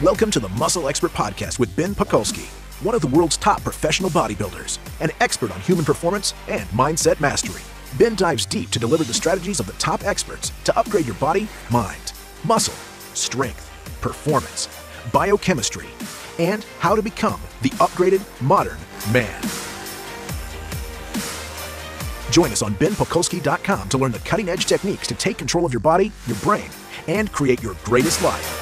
Welcome to the Muscle Expert Podcast with Ben Pakulski, one of the world's top professional bodybuilders, an expert on human performance and mindset mastery. Ben dives deep to deliver the strategies of the top experts to upgrade your body, mind, muscle, strength, performance, biochemistry, and how to become the upgraded modern man. Join us on benpakulski.com to learn the cutting-edge techniques to take control of your body, your brain, and create your greatest life.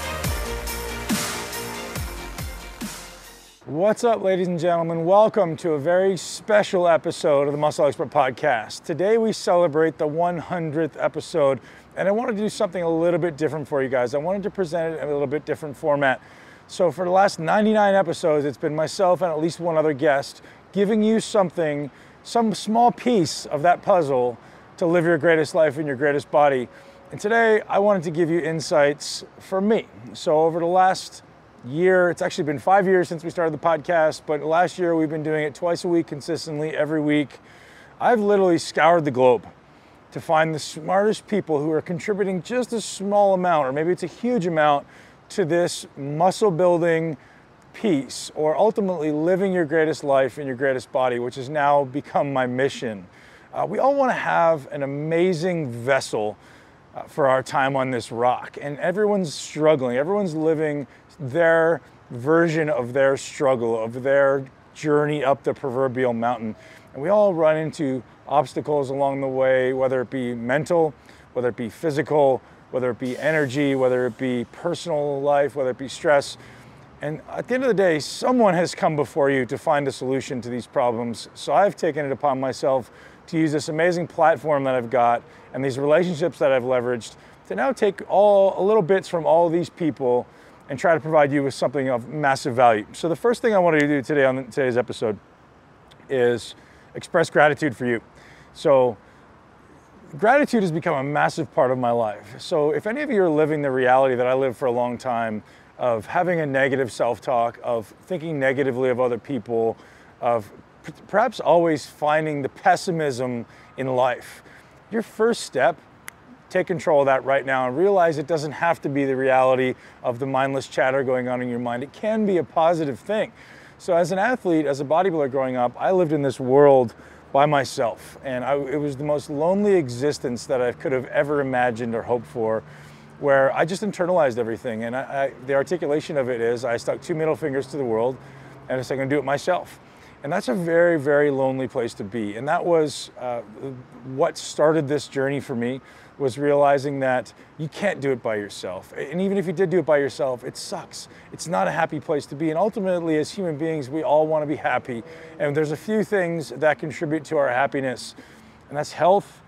What's up, ladies and gentlemen? Welcome to a very special episode of the Muscle Expert Podcast. Today we celebrate the 100th episode, and I wanted to do something a little bit different for you guys. I wanted to present it in a little bit different format. So for the last 99 episodes, it's been myself and at least one other guest giving you something, some small piece of that puzzle to live your greatest life in your greatest body. And today I wanted to give you insights for me. So over the last year, it's actually been 5 years since we started the podcast, but last year we've been doing it twice a week consistently, every week. I've literally scoured the globe to find the smartest people who are contributing just a small amount, or maybe it's a huge amount, to this muscle building piece, or ultimately living your greatest life in your greatest body, which has now become my mission. We all want to have an amazing vessel for our time on this rock, and everyone's struggling. Everyone's living their version of their struggle, of their journey up the proverbial mountain. And we all run into obstacles along the way, whether it be mental, whether it be physical, whether it be energy, whether it be personal life, whether it be stress. And at the end of the day, someone has come before you to find a solution to these problems. So I've taken it upon myself to use this amazing platform that I've got and these relationships that I've leveraged to now take a little bits from all these people and try to provide you with something of massive value. So the first thing I wanted to do today on today's episode is express gratitude for you. So gratitude has become a massive part of my life. So if any of you are living the reality that I lived for a long time of having a negative self-talk, of thinking negatively of other people, of perhaps always finding the pessimism in life, your first step, take control of that right now and realize it doesn't have to be the reality of the mindless chatter going on in your mind. It can be a positive thing. So as an athlete, as a bodybuilder growing up, I lived in this world by myself, and it was the most lonely existence that I could have ever imagined or hoped for, where I just internalized everything. And the articulation of it is I stuck two middle fingers to the world and I said, I'm gonna do it myself. And that's a very, very lonely place to be. And that was what started this journey for me, was realizing that you can't do it by yourself. And even if you did do it by yourself, it sucks. It's not a happy place to be. And ultimately, as human beings, we all want to be happy. And there's a few things that contribute to our happiness. And that's health,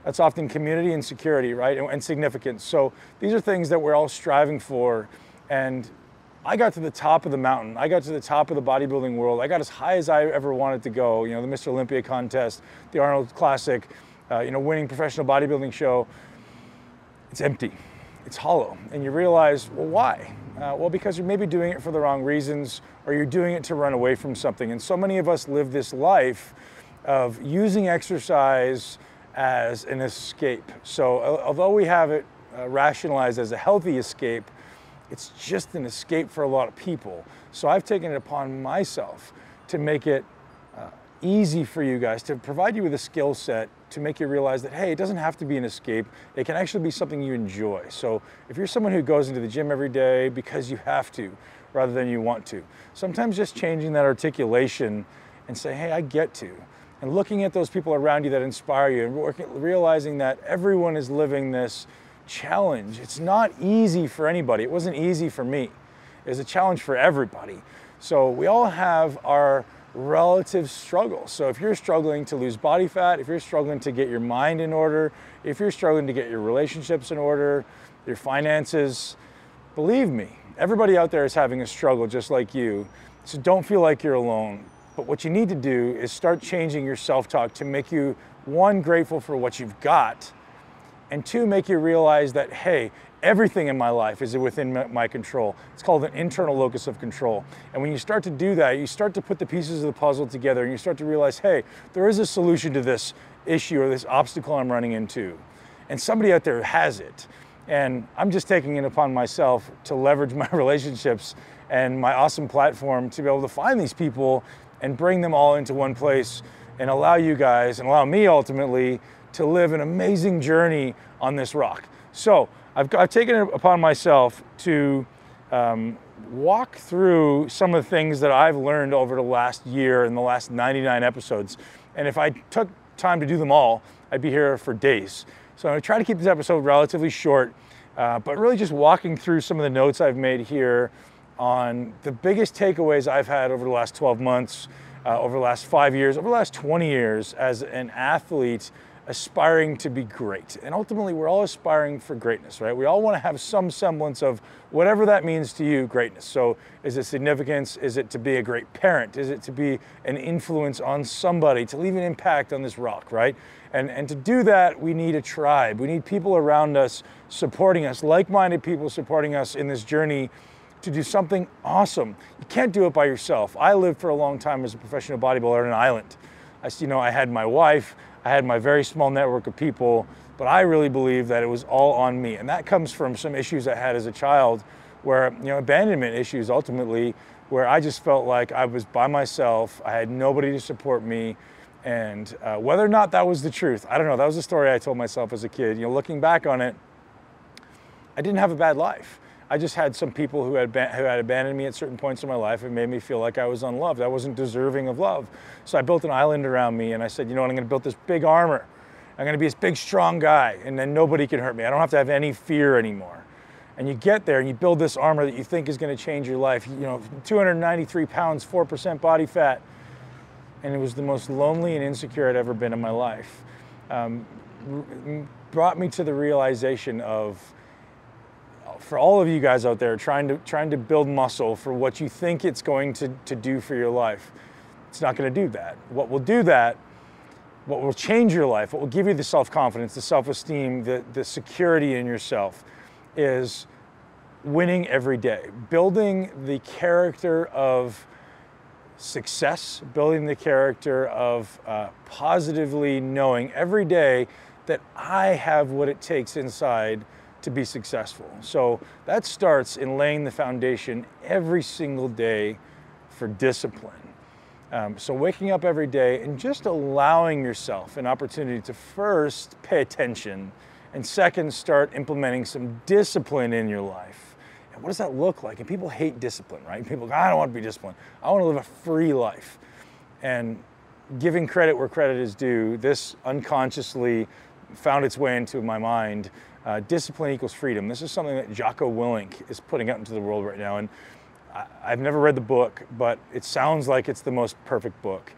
that's often community and security, right? And significance. So these are things that we're all striving for. And I got to the top of the mountain. I got to the top of the bodybuilding world. I got as high as I ever wanted to go. You know, the Mr. Olympia contest, the Arnold Classic, winning professional bodybuilding show. It's empty. It's hollow. And you realize, well, why? Well, because you're maybe doing it for the wrong reasons, or you're doing it to run away from something. And so many of us live this life of using exercise as an escape. So although we have it rationalized as a healthy escape, it's just an escape for a lot of people. So I've taken it upon myself to make it easy for you guys, to provide you with a skill set to make you realize that, hey, it doesn't have to be an escape. It can actually be something you enjoy. So if you're someone who goes into the gym every day because you have to, rather than you want to, sometimes just changing that articulation and say, hey, I get to. And looking at those people around you that inspire you and realizing that everyone is living this challenge. It's not easy for anybody. It wasn't easy for me. It was a challenge for everybody. So we all have our relative struggles. So if you're struggling to lose body fat, if you're struggling to get your mind in order, if you're struggling to get your relationships in order, your finances, believe me, everybody out there is having a struggle just like you. So don't feel like you're alone. But what you need to do is start changing your self-talk to make you, one, grateful for what you've got, and two, make you realize that, hey, everything in my life is within my control. It's called an internal locus of control. And when you start to do that, you start to put the pieces of the puzzle together and you start to realize, hey, there is a solution to this issue or this obstacle I'm running into. And somebody out there has it. And I'm just taking it upon myself to leverage my relationships and my awesome platform to be able to find these people and bring them all into one place and allow you guys and allow me ultimately to live an amazing journey on this rock. So I've taken it upon myself to walk through some of the things that I've learned over the last year and the last 99 episodes. And if I took time to do them all, I'd be here for days. So I'm gonna try to keep this episode relatively short, but really just walking through some of the notes I've made here on the biggest takeaways I've had over the last 12 months, over the last 5 years, over the last 20 years as an athlete aspiring to be great. And ultimately, we're all aspiring for greatness, right? We all want to have some semblance of whatever that means to you, greatness. So is it significance? Is it to be a great parent? Is it to be an influence on somebody, to leave an impact on this rock, right? And to do that, we need a tribe. We need people around us supporting us, like-minded people supporting us in this journey to do something awesome. You can't do it by yourself. I lived for a long time as a professional bodybuilder on an island. I had my wife, I had my very small network of people, but I really believe that it was all on me. And that comes from some issues I had as a child where, abandonment issues ultimately, where I just felt like I was by myself, I had nobody to support me. And whether or not that was the truth, I don't know. That was the story I told myself as a kid. Looking back on it, I didn't have a bad life. I just had some people who had abandoned me at certain points in my life and made me feel like I was unloved. I wasn't deserving of love. So I built an island around me and I said, I'm going to build this big armor. I'm going to be this big, strong guy, and then nobody can hurt me. I don't have to have any fear anymore. And you get there and you build this armor that you think is going to change your life. 293 pounds, 4% body fat. And it was the most lonely and insecure I'd ever been in my life. Brought me to the realization of, for all of you guys out there trying to build muscle for what you think it's going to do for your life, it's not going to do that. What will do that, what will change your life, what will give you the self-confidence, the self-esteem, the security in yourself is winning every day, building the character of success, building the character of positively knowing every day that I have what it takes inside to be successful. So that starts in laying the foundation every single day for discipline. So waking up every day and just allowing yourself an opportunity to first pay attention and second start implementing some discipline in your life. And what does that look like? And people hate discipline, right? People go, I don't want to be disciplined. I want to live a free life. And giving credit where credit is due, this unconsciously found its way into my mind. Discipline equals freedom. This is something that Jocko Willink is putting out into the world right now. And I've never read the book, but it sounds like it's the most perfect book.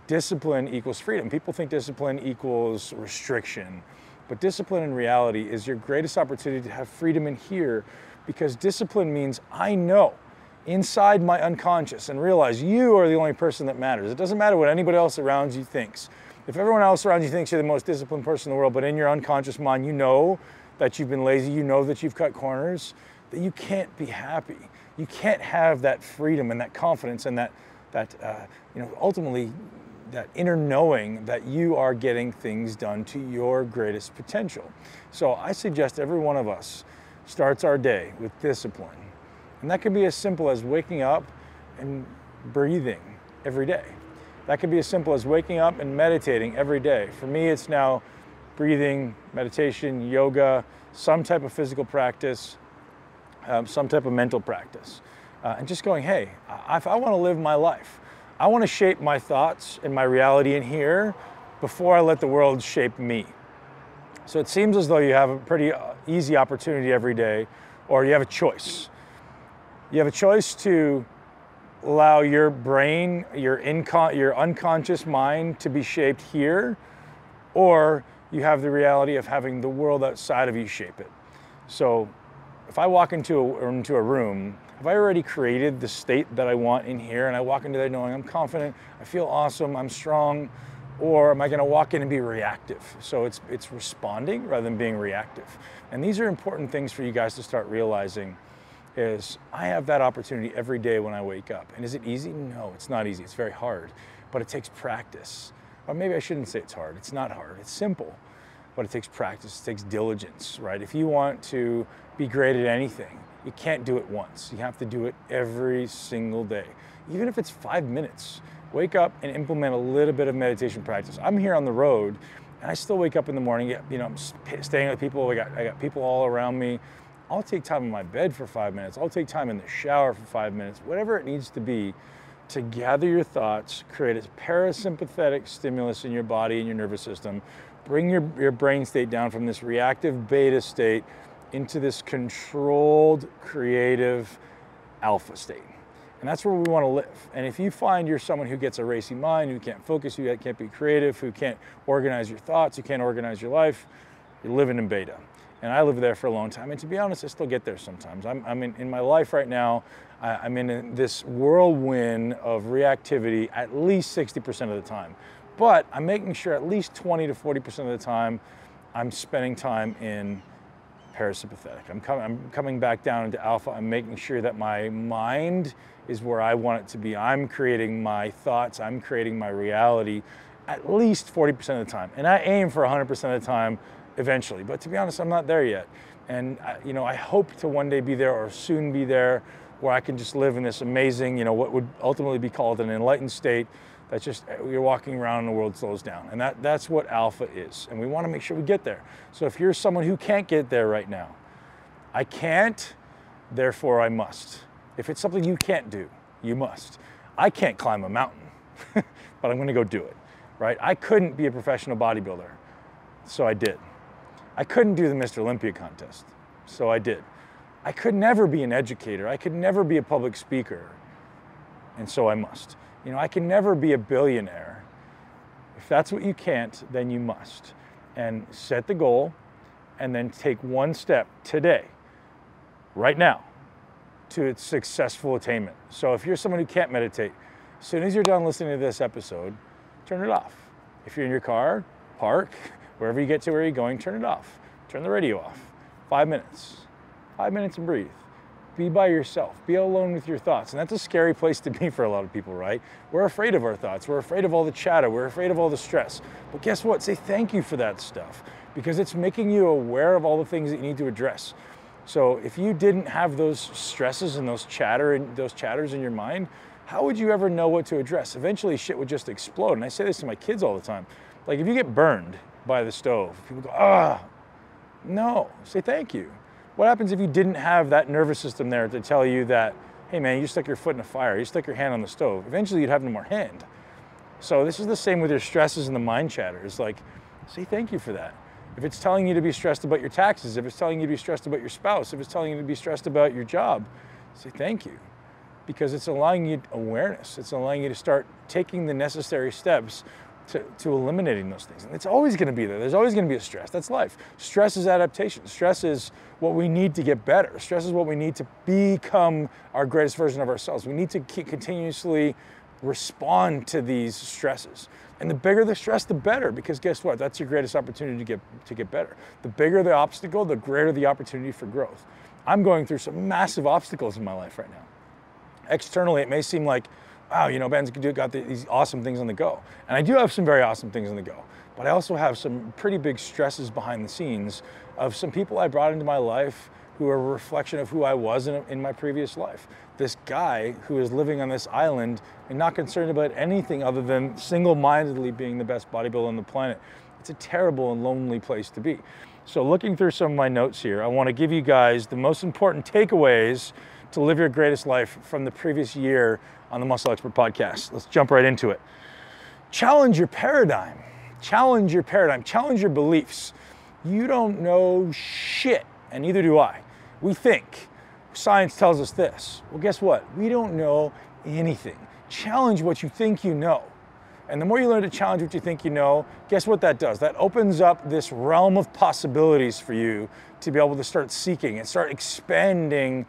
Discipline equals freedom. People think discipline equals restriction, but discipline in reality is your greatest opportunity to have freedom in here, because discipline means I know inside my unconscious and realize you are the only person that matters. It doesn't matter what anybody else around you thinks. If everyone else around you thinks you're the most disciplined person in the world, but in your unconscious mind, you know that you've been lazy, you know that you've cut corners, that you can't be happy. You can't have that freedom and that confidence and that ultimately that inner knowing that you are getting things done to your greatest potential. So I suggest every one of us starts our day with discipline. And that can be as simple as waking up and breathing every day. That could be as simple as waking up and meditating every day. For me, it's now breathing, meditation, yoga, some type of physical practice, some type of mental practice. And just going, hey, if I want to live my life, I want to shape my thoughts and my reality in here before I let the world shape me. So it seems as though you have a pretty easy opportunity every day, or you have a choice. You have a choice to allow your brain, your unconscious mind to be shaped here, or you have the reality of having the world outside of you shape it. So if I walk into a room, have I already created the state that I want in here, and I walk into there knowing I'm confident, I feel awesome, I'm strong, or am I going to walk in and be reactive? So it's responding rather than being reactive. And these are important things for you guys to start realizing. Is I have that opportunity every day when I wake up. And is it easy? No, it's not easy. It's very hard, but it takes practice. Or maybe I shouldn't say it's hard. It's not hard. It's simple. but it takes practice, it takes diligence, right? If you want to be great at anything, you can't do it once. You have to do it every single day. Even if it's 5 minutes, wake up and implement a little bit of meditation practice. I'm here on the road, and I still wake up in the morning, I'm staying with people, I got people all around me. I'll take time in my bed for 5 minutes. I'll take time in the shower for 5 minutes, whatever it needs to be to gather your thoughts, create a parasympathetic stimulus in your body and your nervous system, bring your brain state down from this reactive beta state into this controlled, creative alpha state. And that's where we want to live. And if you find you're someone who gets a racy mind, who can't focus, who can't be creative, who can't organize your thoughts, who can't organize your life, you're living in beta. And I lived there for a long time. And to be honest, I still get there sometimes. I'm in my life right now, I'm in this whirlwind of reactivity at least 60% of the time. But I'm making sure at least 20 to 40% of the time I'm spending time in parasympathetic. I'm coming back down into alpha. I'm making sure that my mind is where I want it to be. I'm creating my thoughts. I'm creating my reality at least 40% of the time. And I aim for 100% of the time eventually. But to be honest, I'm not there yet. And I hope to one day be there or soon be there where I can just live in this amazing, what would ultimately be called an enlightened state. That's just, you're walking around and the world slows down. And that's what alpha is. And we want to make sure we get there. So if you're someone who can't get there right now, I can't, therefore I must. If it's something you can't do, you must. I can't climb a mountain, but I'm going to go do it, right? I couldn't be a professional bodybuilder, so I did. I couldn't do the Mr. Olympia contest, so I did. I could never be an educator. I could never be a public speaker, and so I must. I can never be a billionaire. If that's what you can't, then you must. And set the goal, and then take one step today, right now, to its successful attainment. So if you're someone who can't meditate, as soon as you're done listening to this episode, turn it off. If you're in your car, park, wherever you get to where you're going, turn it off. Turn the radio off. 5 minutes. 5 minutes and breathe. Be by yourself. Be alone with your thoughts. And that's a scary place to be for a lot of people, right? We're afraid of our thoughts. We're afraid of all the chatter. We're afraid of all the stress. But guess what? Say thank you for that stuff, because it's making you aware of all the things that you need to address. So if you didn't have those stresses and those chatters in your mind, how would you ever know what to address? Eventually shit would just explode. And I say this to my kids all the time. Like, if you get burned by the stove, people go, no, say thank you. What happens if you didn't have that nervous system there to tell you that, hey man, you stuck your foot in a fire, you stuck your hand on the stove, eventually you'd have no more hand. So this is the same with your stresses and the mind chatter. It's like, say thank you for that. If it's telling you to be stressed about your taxes, if it's telling you to be stressed about your spouse, if it's telling you to be stressed about your job, say thank you. Because it's allowing you awareness. It's allowing you to start taking the necessary steps to eliminating those things. And it's always going to be there. There's always going to be a stress. That's life. Stress is adaptation. Stress is what we need to get better. Stress is what we need to become our greatest version of ourselves. We need to continuously respond to these stresses. And the bigger the stress, the better, because guess what? That's your greatest opportunity to get better. The bigger the obstacle, the greater the opportunity for growth. I'm going through some massive obstacles in my life right now. Externally, it may seem like, wow, Ben's got these awesome things on the go. And I do have some very awesome things on the go. But I also have some pretty big stresses behind the scenes of some people I brought into my life who are a reflection of who I was in my previous life. This guy who is living on this island and not concerned about anything other than single-mindedly being the best bodybuilder on the planet. It's a terrible and lonely place to be. So looking through some of my notes here, I want to give you guys the most important takeaways to live your greatest life from the previous year on the Muscle Expert podcast. Let's jump right into it. Challenge your paradigm. Challenge your paradigm. Challenge your beliefs. You don't know shit, and neither do I. We think. Science tells us this. Well, guess what? We don't know anything. Challenge what you think you know. And the more you learn to challenge what you think you know, guess what that does? That opens up this realm of possibilities for you to be able to start seeking and start expanding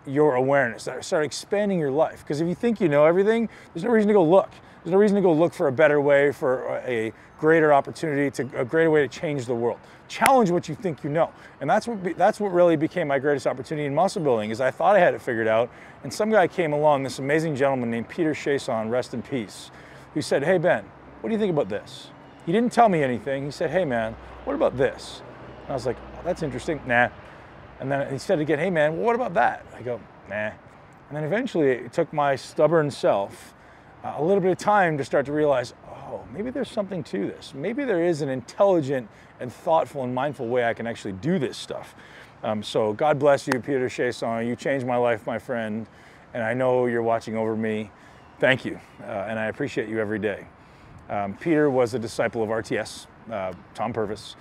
your awareness, start expanding your life. Because if you think you know everything, there's no reason to go look. There's no reason to go look for a better way, for a greater opportunity, a greater way to change the world. Challenge what you think you know. And that's what really became my greatest opportunity in muscle building, is I thought I had it figured out, and some guy came along, this amazing gentleman named Pedram Shojai, rest in peace, who said, hey Ben, what do you think about this? He didn't tell me anything. He said, hey man, what about this? And I was like, oh, that's interesting, nah. And then he said again, hey man, well, what about that? I go, nah. And then eventually it took my stubborn self a little bit of time to start to realize, oh, maybe there's something to this. Maybe there is an intelligent and thoughtful and mindful way I can actually do this stuff. So God bless you, Pedram Shojai. You changed my life, my friend, and I know you're watching over me. Thank you, and I appreciate you every day. Peter was a disciple of RTS, Tom Purvis,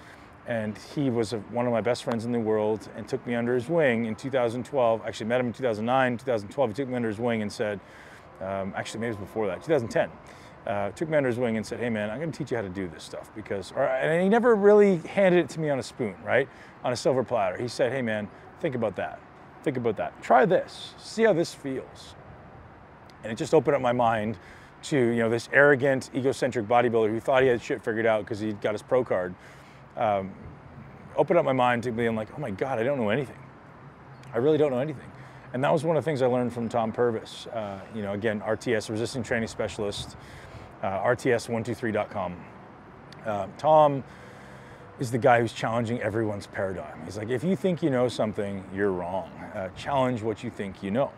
and he was one of my best friends in the world and took me under his wing in 2012. Actually met him in 2009, 2012, he took me under his wing and said, actually maybe it was before that, 2010. Took me under his wing and said, hey man, I'm gonna teach you how to do this stuff and he never really handed it to me on a spoon, right? On a silver platter. He said, hey man, think about that. Think about that. Try this, see how this feels. And it just opened up my mind to, you know, this arrogant, egocentric bodybuilder who thought he had shit figured out because he got his pro card. Opened up my mind to being like, oh my God, I don't know anything. I really don't know anything. And that was one of the things I learned from Tom Purvis. You know, again, RTS, resistance training specialist, RTS123.com. Tom is the guy who's challenging everyone's paradigm. He's like, if you think you know something, you're wrong. Challenge what you think you know.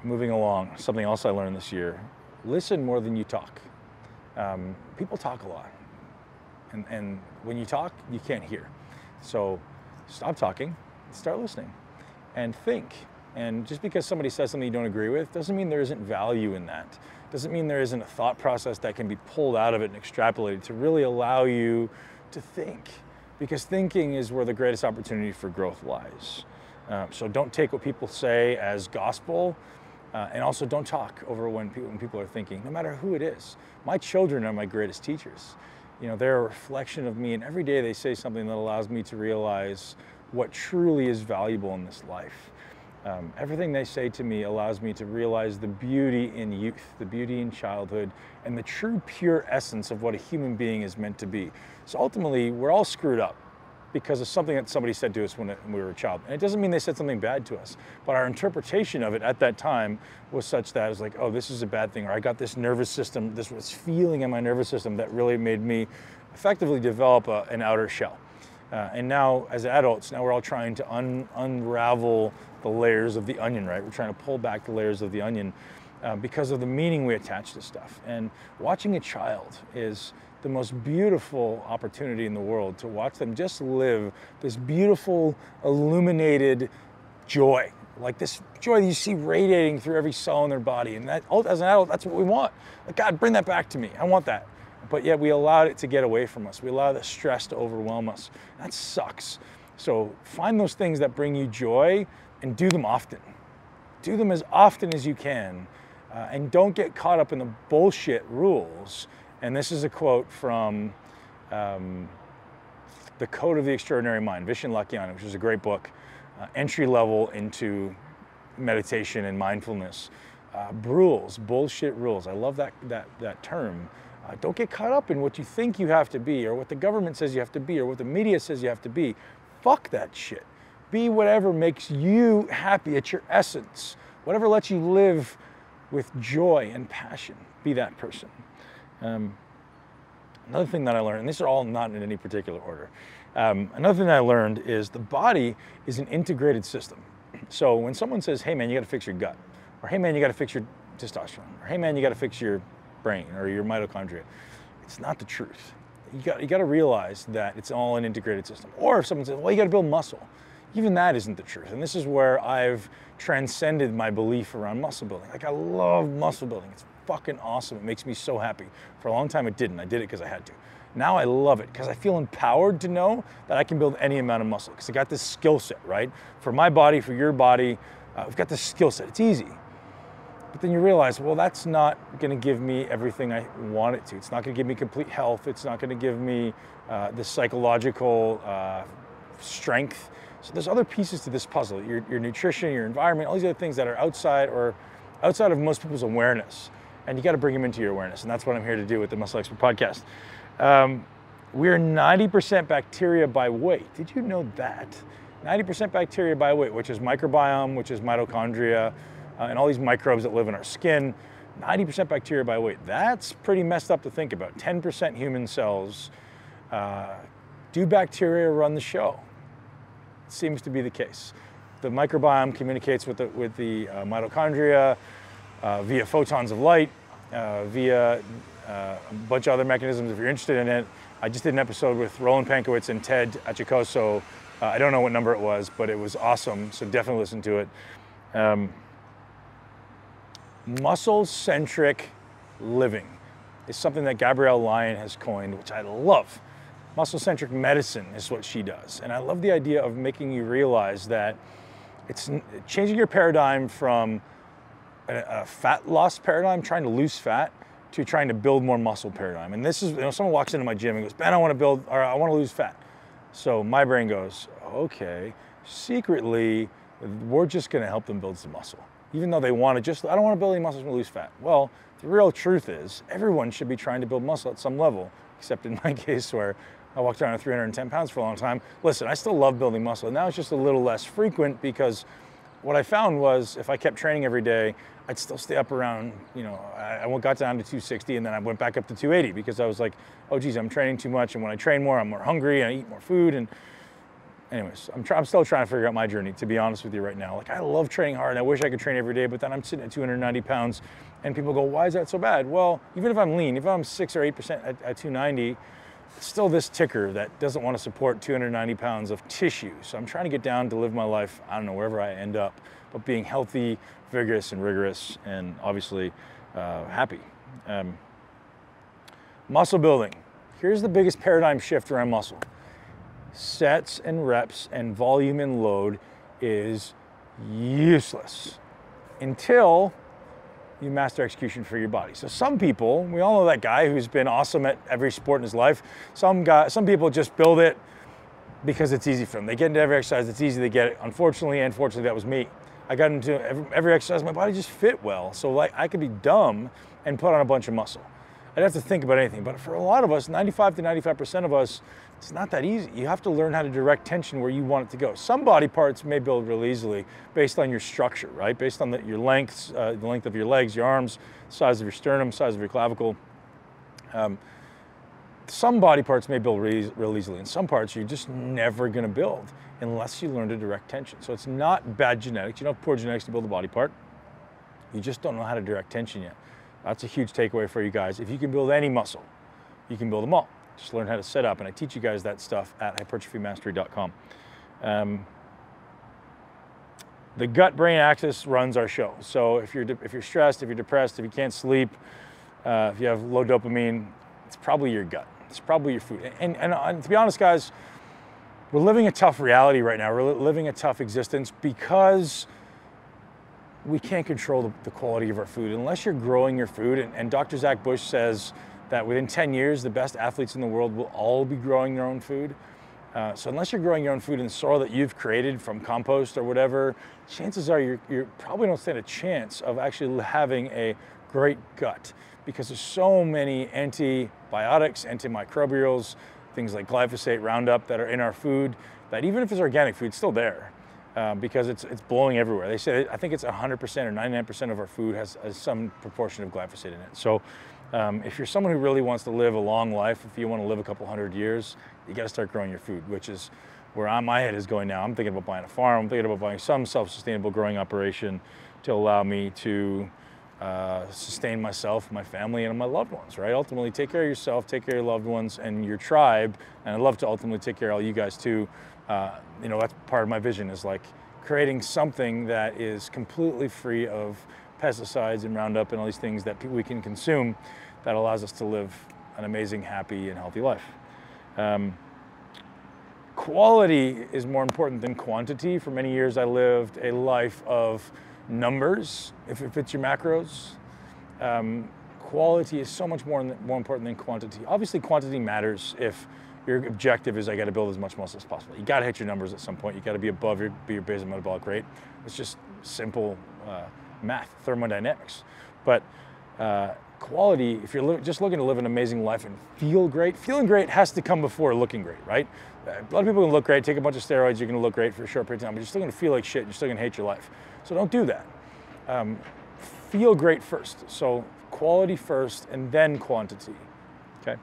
Moving along, something else I learned this year, listen more than you talk. People talk a lot. And when you talk, you can't hear. So stop talking, start listening, and think. And just because somebody says something you don't agree with doesn't mean there isn't value in that. Doesn't mean there isn't a thought process that can be pulled out of it and extrapolated to really allow you to think. Because thinking is where the greatest opportunity for growth lies. So don't take what people say as gospel, and also don't talk over when people are thinking, no matter who it is. My children are my greatest teachers. You know, they're a reflection of me, and every day they say something that allows me to realize what truly is valuable in this life. Everything they say to me allows me to realize the beauty in youth, the beauty in childhood, and the true pure essence of what a human being is meant to be. So ultimately, we're all screwed up because of something that somebody said to us when we were a child. And it doesn't mean they said something bad to us, but our interpretation of it at that time was such that it was like, oh, this is a bad thing, or I got this nervous system, this was feeling in my nervous system that really made me effectively develop an outer shell. And now, as adults, now we're all trying to unravel the layers of the onion, right? We're trying to pull back the layers of the onion because of the meaning we attach to stuff. And watching a child is the most beautiful opportunity in the world, to watch them just live this beautiful, illuminated joy. Like this joy that you see radiating through every cell in their body. And that, as an adult, that's what we want. Like, God, bring that back to me. I want that. But yet we allowed it to get away from us. We allowed the stress to overwhelm us. That sucks. So find those things that bring you joy and do them often. Do them as often as you can. And don't get caught up in the bullshit rules. And this is a quote from The Code of the Extraordinary Mind, Vishen Lakhiani, which is a great book, entry level into meditation and mindfulness. Rules, bullshit rules. I love that term. Don't get caught up in what you think you have to be, or what the government says you have to be, or what the media says you have to be. Fuck that shit. Be whatever makes you happy at your essence. Whatever lets you live with joy and passion. Be that person. Another thing that I learned, and these are all not in any particular order. Another thing that I learned is the body is an integrated system. So when someone says, hey man, you gotta fix your gut, or hey man, you gotta fix your testosterone, or hey man, you gotta fix your brain or your mitochondria, it's not the truth. You got to realize that it's all an integrated system. Or if someone says, well, you got to build muscle, even that isn't the truth. And this is where I've transcended my belief around muscle building. Like, I love muscle building. It's fucking awesome. It makes me so happy. For a long time it didn't. I did it because I had to. Now I love it because I feel empowered to know that I can build any amount of muscle, because I got this skill set, right? For my body, for your body, we've got this skill set. It's easy. But then you realize, well, that's not going to give me everything I want it to. It's not going to give me complete health. It's not going to give me the psychological strength. So there's other pieces to this puzzle. Your nutrition, your environment, all these other things that are outside of most people's awareness. And you got to bring them into your awareness. And that's what I'm here to do with the Muscle Expert Podcast. We're 90% bacteria by weight. Did you know that? 90% bacteria by weight, which is microbiome, which is mitochondria, and all these microbes that live in our skin. 90% bacteria by weight. That's pretty messed up to think about. 10% human cells. Do bacteria run the show? It seems to be the case. The microbiome communicates with the mitochondria via photons of light, via a bunch of other mechanisms if you're interested in it. I just did an episode with Roland Pankowitz and Ted Achicoso. I don't know what number it was, but it was awesome, so definitely listen to it. Muscle-centric living is something that Gabrielle Lyon has coined, which I love. Muscle-centric medicine is what she does. And I love the idea of making you realize that it's changing your paradigm from a fat loss paradigm, trying to lose fat, to trying to build more muscle paradigm. And this is, someone walks into my gym and goes, Ben, I want to lose fat. So my brain goes, okay, secretly, we're just gonna help them build some muscle. Even though they want to I don't want to build any muscles, I want to lose fat. Well, the real truth is everyone should be trying to build muscle at some level, except in my case where I walked around at 310 pounds for a long time. Listen, I still love building muscle. Now it's just a little less frequent because what I found was if I kept training every day, I'd still stay up around, I got down to 260 and then I went back up to 280 because I was like, oh geez, I'm training too much. And when I train more, I'm more hungry and I eat more food. And anyways, I'm still trying to figure out my journey, to be honest with you right now. Like, I love training hard and I wish I could train every day, but then I'm sitting at 290 pounds and people go, why is that so bad? Well, even if I'm lean, if I'm 6 or 8% at 290, it's still this ticker that doesn't want to support 290 pounds of tissue. So I'm trying to get down to live my life, I don't know, wherever I end up, but being healthy, vigorous, and rigorous, and obviously happy. Muscle building. Here's the biggest paradigm shift around muscle. Sets and reps and volume and load is useless until you master execution for your body. So some people, we all know that guy who's been awesome at every sport in his life. Some people just build it because it's easy for them. They get into every exercise, it's easy to get it. Unfortunately, that was me. I got into every exercise, my body just fit well. So like I could be dumb and put on a bunch of muscle. I'd have to think about anything, but for a lot of us, 95 to 95% of us, it's not that easy. You have to learn how to direct tension where you want it to go. Some body parts may build real easily based on your structure, right? Based on your lengths, the length of your legs, your arms, size of your sternum, size of your clavicle. Some body parts may build real easily, and some parts you're just never gonna build unless you learn to direct tension. So it's not bad genetics. You don't have poor genetics to build a body part. You just don't know how to direct tension yet. That's a huge takeaway for you guys. If you can build any muscle, you can build them all. Just learn how to set up, and I teach you guys that stuff at hypertrophymastery.com. The gut-brain axis runs our show. So if you're stressed, if you're depressed, if you can't sleep, if you have low dopamine, it's probably your gut. It's probably your food. And to be honest, guys, we're living a tough reality right now. We're living a tough existence because we can't control the quality of our food unless you're growing your food. And Dr. Zach Bush says that within 10 years, the best athletes in the world will all be growing their own food. So unless you're growing your own food in the soil that you've created from compost or whatever, chances are you probably don't stand a chance of actually having a great gut because there's so many antibiotics, antimicrobials, things like glyphosate, Roundup that are in our food that even if it's organic food, it's still there. Because it's blowing everywhere. They say, I think it's 100% or 99% of our food has some proportion of glyphosate in it. So if you're someone who really wants to live a long life, if you want to live a couple hundred years, you got to start growing your food, which is where my head is going now. I'm thinking about buying a farm. I'm thinking about buying some self-sustainable growing operation to allow me to sustain myself, my family, and my loved ones, right? Ultimately, take care of yourself, take care of your loved ones and your tribe. And I'd love to ultimately take care of all you guys too. That's part of my vision is like creating something that is completely free of pesticides and Roundup and all these things that we can consume that allows us to live an amazing, happy, and healthy life. Quality is more important than quantity. For many years, I lived a life of numbers, if it fits your macros. Quality is so much more important than quantity. Obviously, quantity matters if your objective is I got to build as much muscle as possible. You got to hit your numbers at some point. You got to be above your basal metabolic rate. It's just simple math, thermodynamics. But quality, if you're just looking to live an amazing life and feel great, feeling great has to come before looking great, right? A lot of people can look great, take a bunch of steroids, you're going to look great for a short period of time, but you're still going to feel like shit, you're still going to hate your life. So don't do that. feel great first. So quality first and then quantity, okay?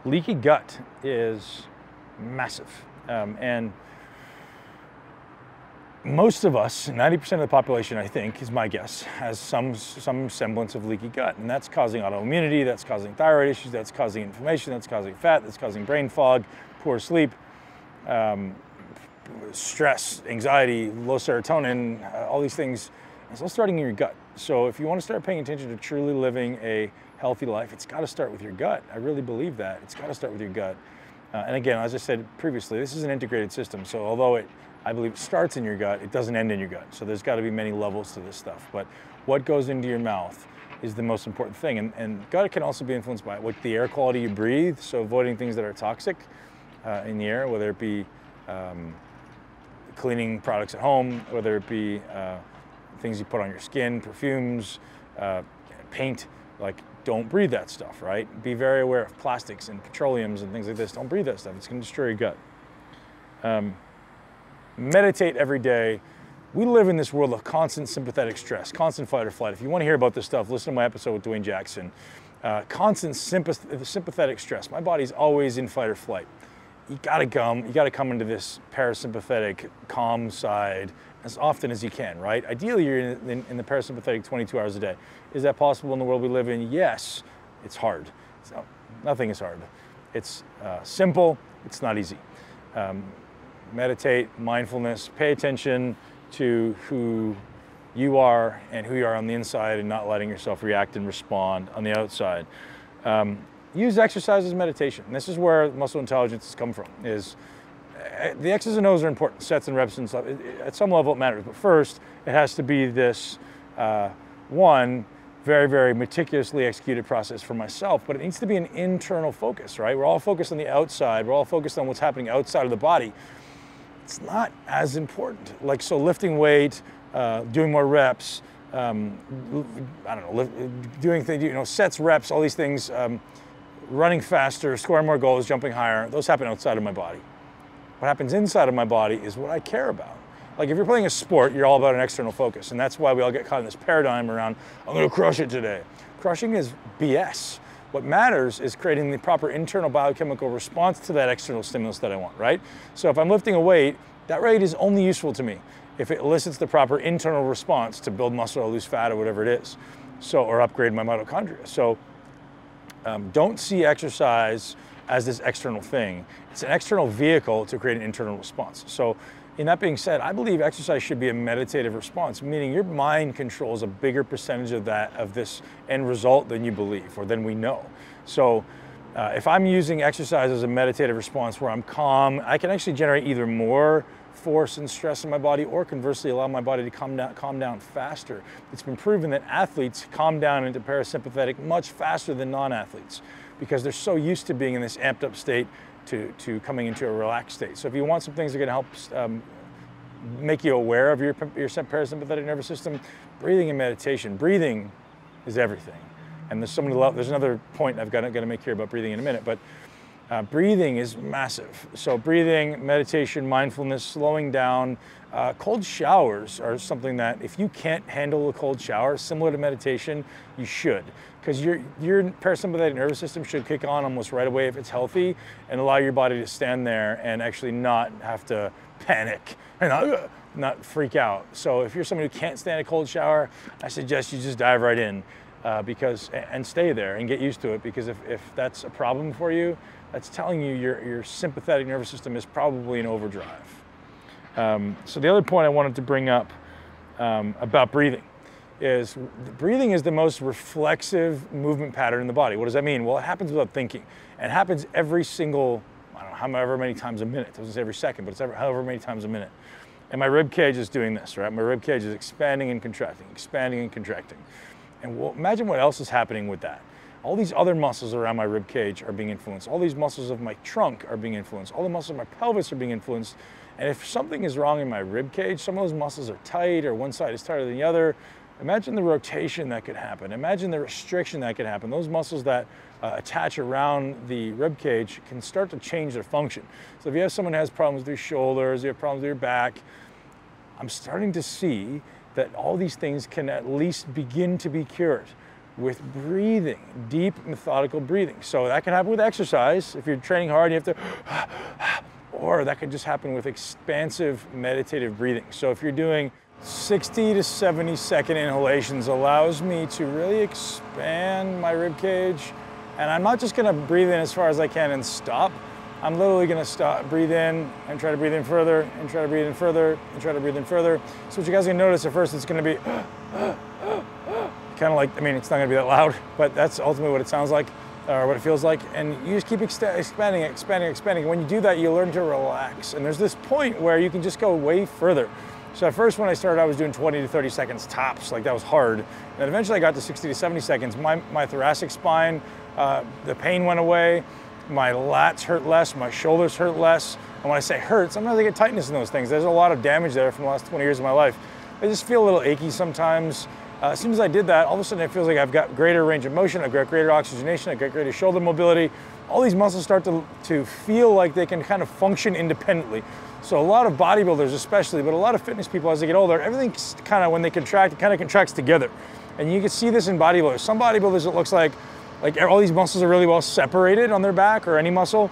Leaky gut is massive. And most of us, 90% of the population, I think, is my guess, has some semblance of leaky gut. And that's causing autoimmunity, that's causing thyroid issues, that's causing inflammation, that's causing fat, that's causing brain fog, poor sleep, stress, anxiety, low serotonin, all these things. It's all starting in your gut. So if you want to start paying attention to truly living a healthy life, it's got to start with your gut. I really believe that. It's got to start with your gut. And again, as I said previously, this is an integrated system. So although I believe it starts in your gut, it doesn't end in your gut. So there's got to be many levels to this stuff. But what goes into your mouth is the most important thing. And gut can also be influenced by what the air quality you breathe. So avoiding things that are toxic in the air, whether it be cleaning products at home, whether it be things you put on your skin, perfumes, paint, like don't breathe that stuff, right? Be very aware of plastics and petroleums and things like this. Don't breathe that stuff. It's going to destroy your gut. Meditate every day. We live in this world of constant sympathetic stress, constant fight or flight. If you want to hear about this stuff, listen to my episode with Dwayne Jackson. Constant sympathetic stress. My body's always in fight or flight. You gotta come into this parasympathetic, calm side as often as you can, right? Ideally, you're in the parasympathetic 22 hours a day. Is that possible in the world we live in? Yes. It's hard. So, nothing is hard. It's simple. It's not easy. Meditate, mindfulness, pay attention to who you are and who you are on the inside and not letting yourself react and respond on the outside. Use exercise as meditation. And this is where muscle intelligence has come from, is the X's and O's are important, sets and reps and stuff. At some level it matters, but first it has to be this one very, very meticulously executed process for myself, but it needs to be an internal focus, right? We're all focused on the outside. We're all focused on what's happening outside of the body. It's not as important. Like, so lifting weight, doing more reps, I don't know, doing things, sets, reps, all these things, running faster, scoring more goals, jumping higher, those happen outside of my body. What happens inside of my body is what I care about. Like if you're playing a sport, you're all about an external focus, and that's why we all get caught in this paradigm around, I'm gonna crush it today. Crushing is BS. What matters is creating the proper internal biochemical response to that external stimulus that I want, right? So if I'm lifting a weight, that weight is only useful to me if it elicits the proper internal response to build muscle or lose fat or whatever it is, so, or upgrade my mitochondria. So don't see exercise as this external thing. It's an external vehicle to create an internal response. So in that being said, I believe exercise should be a meditative response, meaning your mind controls a bigger percentage of this end result than you believe or than we know. So if I'm using exercise as a meditative response where I'm calm, I can actually generate either more force and stress in my body, or conversely allow my body to calm down faster. It's been proven that athletes calm down into parasympathetic much faster than non-athletes because they're so used to being in this amped up state to coming into a relaxed state. So if you want some things that are going to help make you aware of your parasympathetic nervous system, breathing and meditation. Breathing is everything. And there's another point I've got to make here about breathing in a minute, but breathing is massive. So breathing, meditation, mindfulness, slowing down. Cold showers are something that if you can't handle a cold shower, similar to meditation, you should. Because your parasympathetic nervous system should kick on almost right away if it's healthy and allow your body to stand there and actually not have to panic and not freak out. So if you're somebody who can't stand a cold shower, I suggest you just dive right in and stay there and get used to it, because if that's a problem for you, that's telling you your sympathetic nervous system is probably in overdrive. So the other point I wanted to bring up about breathing is breathing is the most reflexive movement pattern in the body. What does that mean? Well, it happens without thinking. And it happens every single, I don't know, however many times a minute. It doesn't say every second, but it's however many times a minute. And my rib cage is doing this, right? My rib cage is expanding and contracting, expanding and contracting. And imagine what else is happening with that. All these other muscles around my rib cage are being influenced. All these muscles of my trunk are being influenced. All the muscles of my pelvis are being influenced. And if something is wrong in my rib cage, some of those muscles are tight or one side is tighter than the other, Imagine the rotation that could happen. Imagine the restriction that could happen. Those muscles that attach around the rib cage can start to change their function. So if you have someone who has problems with their shoulders, you have problems with your back, I'm starting to see that all these things can at least begin to be cured with breathing, deep, methodical breathing. So that can happen with exercise. If you're training hard, you have to, or that could just happen with expansive meditative breathing. So if you're doing 60 to 70 second inhalations, allows me to really expand my rib cage. And I'm not just gonna breathe in as far as I can and stop. I'm literally gonna stop, breathe in, and try to breathe in further, and try to breathe in further, and try to breathe in further. So what you guys are gonna notice at first, it's gonna be kind of like, I mean, it's not gonna be that loud, but that's ultimately what it sounds like, or what it feels like. And you just keep expanding, expanding, expanding. When you do that, you learn to relax. And there's this point where you can just go way further. So at first when I started, I was doing 20 to 30 seconds tops, like that was hard. And then eventually I got to 60 to 70 seconds. My thoracic spine, the pain went away, my lats hurt less, my shoulders hurt less. And when I say hurt, sometimes I get tightness in those things. There's a lot of damage there from the last 20 years of my life. I just feel a little achy sometimes. As soon as I did that, all of a sudden it feels like I've got greater range of motion, I've got greater oxygenation, I've got greater shoulder mobility. All these muscles start to feel like they can kind of function independently. So a lot of bodybuilders especially, but a lot of fitness people as they get older, everything's kind of, when they contract, it kind of contracts together. And you can see this in bodybuilders. Some bodybuilders, it looks like all these muscles are really well separated on their back or any muscle.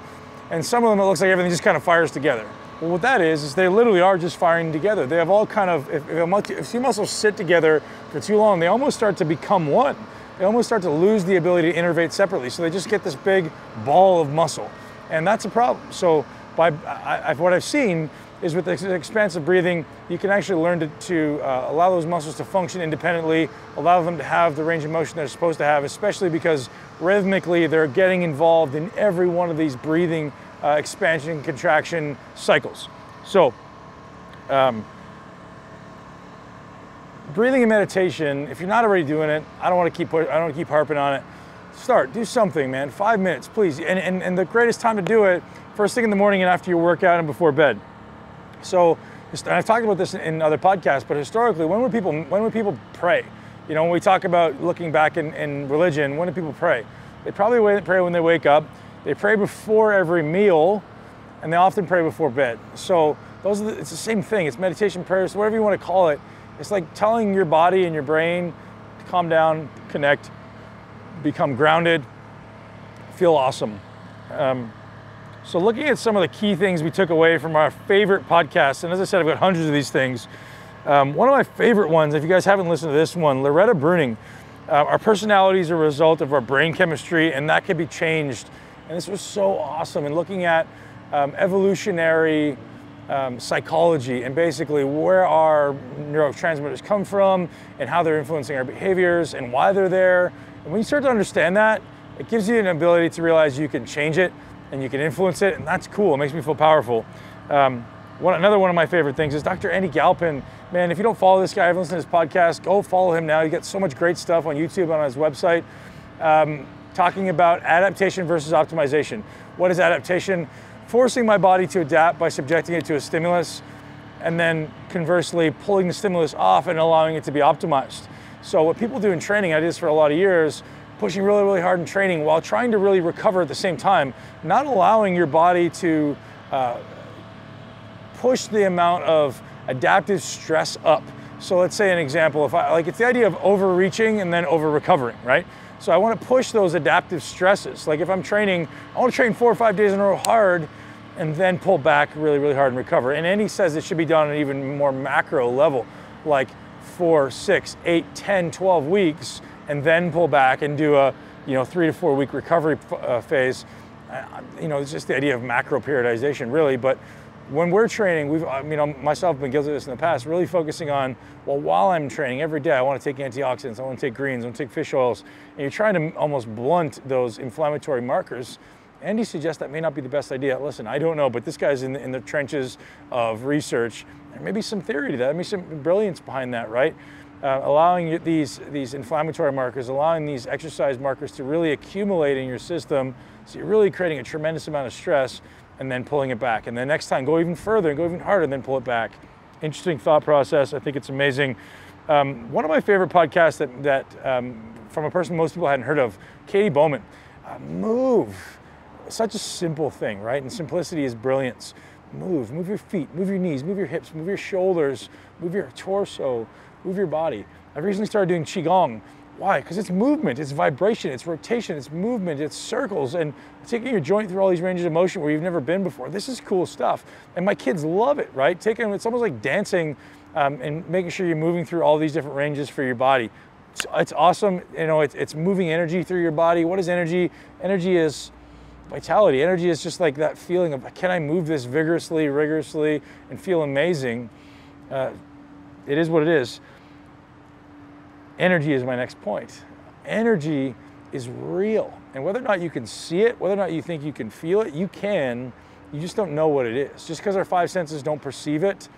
And some of them, it looks like everything just kind of fires together. Well, what that is they literally are just firing together. They have all kind of, if two muscles sit together for too long, they almost start to become one. They almost start to lose the ability to innervate separately. So they just get this big ball of muscle. And that's a problem. So what I've seen is with this expansive breathing, you can actually learn to allow those muscles to function independently, allow them to have the range of motion they're supposed to have, especially because rhythmically they're getting involved in every one of these breathing expansion and contraction cycles. So breathing and meditation, if you're not already doing it, I don't want to keep harping on it. Start, do something, man. 5 minutes, please. And the greatest time to do it, first thing in the morning and after your workout and before bed. So, and I've talked about this in other podcasts, but historically, when would people pray? You know, when we talk about looking back in religion, when do people pray? They probably pray when they wake up. They pray before every meal, and they often pray before bed. So it's the same thing. It's meditation, prayers, whatever you want to call it. It's like telling your body and your brain to calm down, connect, become grounded, feel awesome. So looking at some of the key things we took away from our favorite podcasts, and as I said, I've got hundreds of these things. One of my favorite ones, if you guys haven't listened to this one, Loretta Bruning, our personalities are a result of our brain chemistry, and that can be changed. And this was so awesome. And looking at evolutionary psychology and basically where our neurotransmitters come from and how they're influencing our behaviors and why they're there. And when you start to understand that, it gives you an ability to realize you can change it and you can influence it, and that's cool. It makes me feel powerful. Another one of my favorite things is Dr. Andy Galpin. Man, if you don't follow this guy, I've listened to his podcast, go follow him now. He got so much great stuff on YouTube and on his website, talking about adaptation versus optimization. What is adaptation? Forcing my body to adapt by subjecting it to a stimulus, and then conversely pulling the stimulus off and allowing it to be optimized. So what people do in training, I did this for a lot of years, pushing really, really hard in training while trying to really recover at the same time, not allowing your body to push the amount of adaptive stress up. So let's say an example, it's the idea of overreaching and then over-recovering, right? So I want to push those adaptive stresses. Like if I'm training, I want to train 4 or 5 days in a row hard and then pull back really, really hard and recover. And Andy says it should be done on an even more macro level, like 4, 6, 8, 10, 12 weeks, and then pull back and do a 3 to 4 week recovery phase. It's just the idea of macro periodization, really. But when we're training, myself have been guilty of this in the past, really focusing on, well, while I'm training every day, I want to take antioxidants, I want to take greens, I want to take fish oils, and you're trying to almost blunt those inflammatory markers. Andy suggests that may not be the best idea. Listen, I don't know, but this guy's in the trenches of research. There may be some theory to that, there may be some brilliance behind that, right? Allowing these inflammatory markers, allowing these exercise markers to really accumulate in your system, so you're really creating a tremendous amount of stress and then pulling it back. And then next time, go even further and go even harder and then pull it back. Interesting thought process. I think it's amazing. One of my favorite podcasts that from a person most people hadn't heard of, Katie Bowman. Move. Such a simple thing, right? And simplicity is brilliance. Move your feet, move your knees, move your hips, move your shoulders, move your torso, move your body. I've recently started doing Qigong. Why? Because it's movement, it's vibration, it's rotation, it's movement, it's circles, and taking your joint through all these ranges of motion where you've never been before. This is cool stuff. And my kids love it, right? It's almost like dancing and making sure you're moving through all these different ranges for your body. It's awesome. You know, it's moving energy through your body. What is energy? Energy is vitality. Energy is just like that feeling of, can I move this vigorously, rigorously, and feel amazing? It is what it is. Energy is my next point. Energy is real. And whether or not you can see it, whether or not you think you can feel it, you can. You just don't know what it is. Just because our five senses don't perceive it,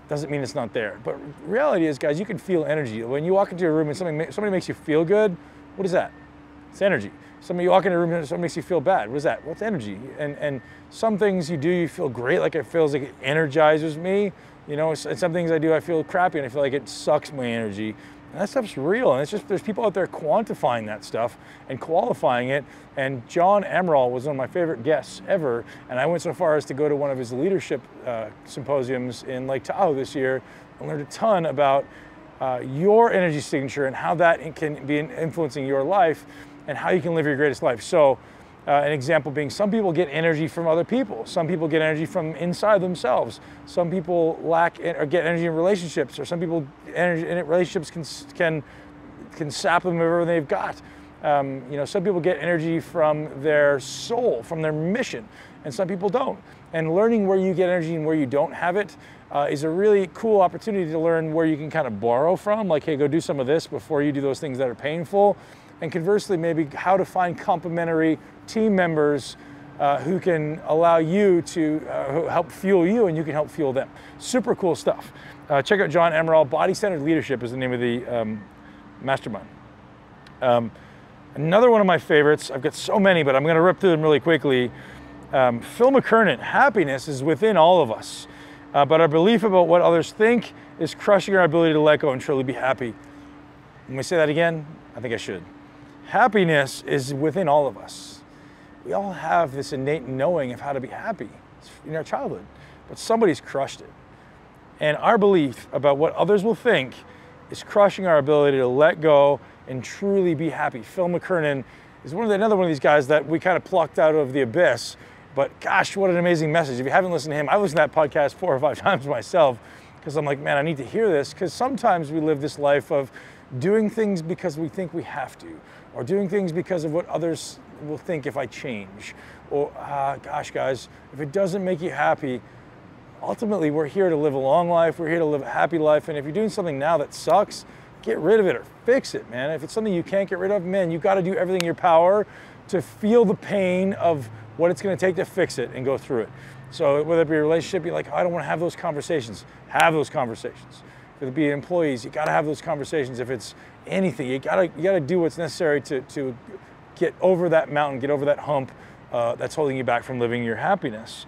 doesn't mean it's not there. But reality is, guys, you can feel energy. When you walk into a room and somebody makes you feel good, what is that? It's energy. You walk into a room and somebody makes you feel bad. What is that? What's energy? And some things you do, you feel great, like it feels like it energizes me. You know, and some things I do, I feel crappy and I feel like it sucks my energy. And that stuff's real, and it's just, there's people out there quantifying that stuff and qualifying it. And John Amaral was one of my favorite guests ever, and I went so far as to go to one of his leadership symposiums in Lake Tahoe this year and learned a ton about your energy signature and how that can be influencing your life and how you can live your greatest life. So an example being, some people get energy from other people. Some people get energy from inside themselves. Some people lack or get energy in relationships, or some people energy in relationships can sap them of everything they've got. You know, some people get energy from their soul, from their mission, and some people don't. And learning where you get energy and where you don't have it is a really cool opportunity to learn where you can kind of borrow from. Like, hey, go do some of this before you do those things that are painful. And conversely, maybe how to find complementary team members who can allow you to help fuel you, and you can help fuel them. Super cool stuff. Check out John Amaral. Body-Centered Leadership is the name of the mastermind. Another one of my favorites, I've got so many, but I'm going to rip through them really quickly. Phil McKernan, happiness is within all of us, but our belief about what others think is crushing our ability to let go and truly be happy. Let me say that again. I think I should. Happiness is within all of us. We all have this innate knowing of how to be happy in our childhood, but somebody's crushed it. And our belief about what others will think is crushing our ability to let go and truly be happy. Phil McKernan is another one of these guys that we kind of plucked out of the abyss, but gosh, what an amazing message. If you haven't listened to him, I've listened to that podcast 4 or 5 times myself, because I'm like, man, I need to hear this, because sometimes we live this life of doing things because we think we have to, or doing things because of what others will think if I change. Or, gosh, guys, if it doesn't make you happy, ultimately we're here to live a long life, we're here to live a happy life, and if you're doing something now that sucks, get rid of it or fix it, man. If it's something you can't get rid of, man, you've got to do everything in your power to feel the pain of what it's going to take to fix it and go through it. So whether it be a relationship, you're like, oh, I don't want to have those conversations. Have those conversations. If it be employees, you got to have those conversations. If it's anything, you got to do what's necessary to get over that mountain, get over that hump that's holding you back from living your happiness.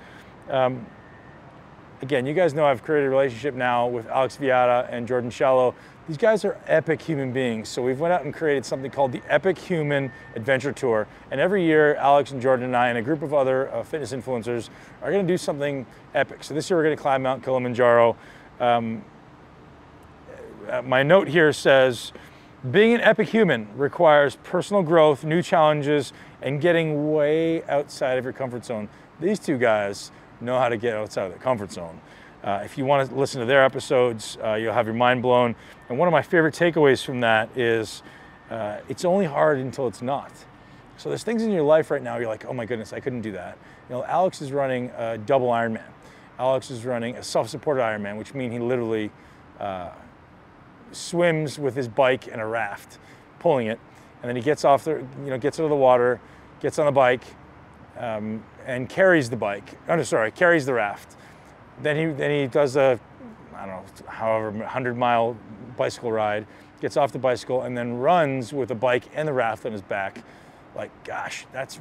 Again, you guys know I've created a relationship now with Alex Viada and Jordan Shallow. These guys are epic human beings. So we've went out and created something called the Epic Human Adventure Tour. And every year, Alex and Jordan and I and a group of other fitness influencers are going to do something epic. So this year we're going to climb Mount Kilimanjaro. My note here says, being an epic human requires personal growth, new challenges, and getting way outside of your comfort zone. These two guys know how to get outside of their comfort zone. If you want to listen to their episodes, you'll have your mind blown. And one of my favorite takeaways from that is it's only hard until it's not. So there's things in your life right now you're like, oh my goodness, I couldn't do that. You know, Alex is running a double Ironman. Alex is running a self-supported Ironman, which means he literally swims with his bike and a raft, pulling it, and then he gets off the, gets out of the water, gets on the bike, and carries the bike. Carries the raft. Then he does a, I don't know, however 100-mile bicycle ride, gets off the bicycle, and then runs with the bike and the raft on his back. Like, gosh, that's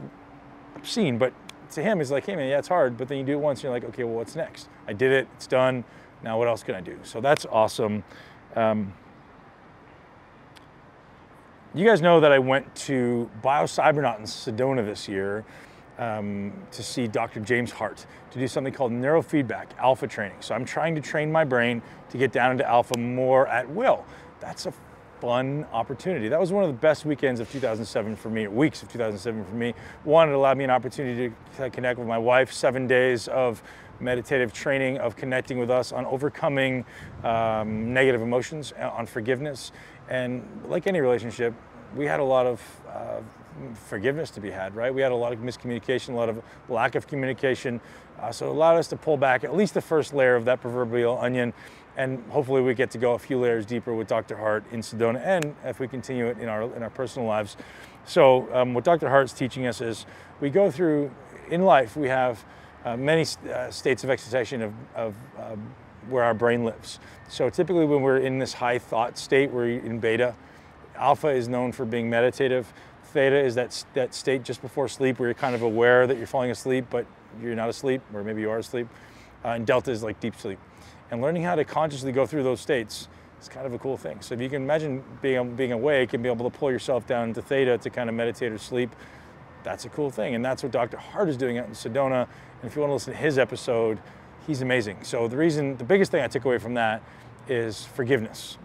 obscene. But to him, it's like, hey man, yeah, it's hard. But then you do it once, and you're like, okay, well, what's next? I did it. It's done. Now what else can I do? So that's awesome. You guys know that I went to BioCybernaut in Sedona this year to see Dr. James Hart to do something called Neurofeedback Alpha training. So I'm trying to train my brain to get down into alpha more at will. That's a fun opportunity. That was one of the best weekends of 2007 for me, weeks of 2007 for me. One, it allowed me an opportunity to connect with my wife, 7 days of meditative training, of connecting with us on overcoming negative emotions, on forgiveness. And like any relationship, we had a lot of forgiveness to be had, right? We had a lot of miscommunication, a lot of lack of communication. So it allowed us to pull back at least the first layer of that proverbial onion. And hopefully we get to go a few layers deeper with Dr. Hart in Sedona, and if we continue it in our personal lives. So what Dr. Hart's teaching us is we go through, in life, we have many states of excitation of where our brain lives. So typically when we're in this high thought state, we're in beta. Alpha is known for being meditative. Theta is that state just before sleep where you're kind of aware that you're falling asleep, but you're not asleep, or maybe you are asleep. And delta is like deep sleep. And learning how to consciously go through those states is kind of a cool thing. So if you can imagine being awake and be able to pull yourself down into theta to kind of meditate or sleep, that's a cool thing. And that's what Dr. Hart is doing out in Sedona. And if you want to listen to his episode, he's amazing. So the biggest thing I took away from that is forgiveness.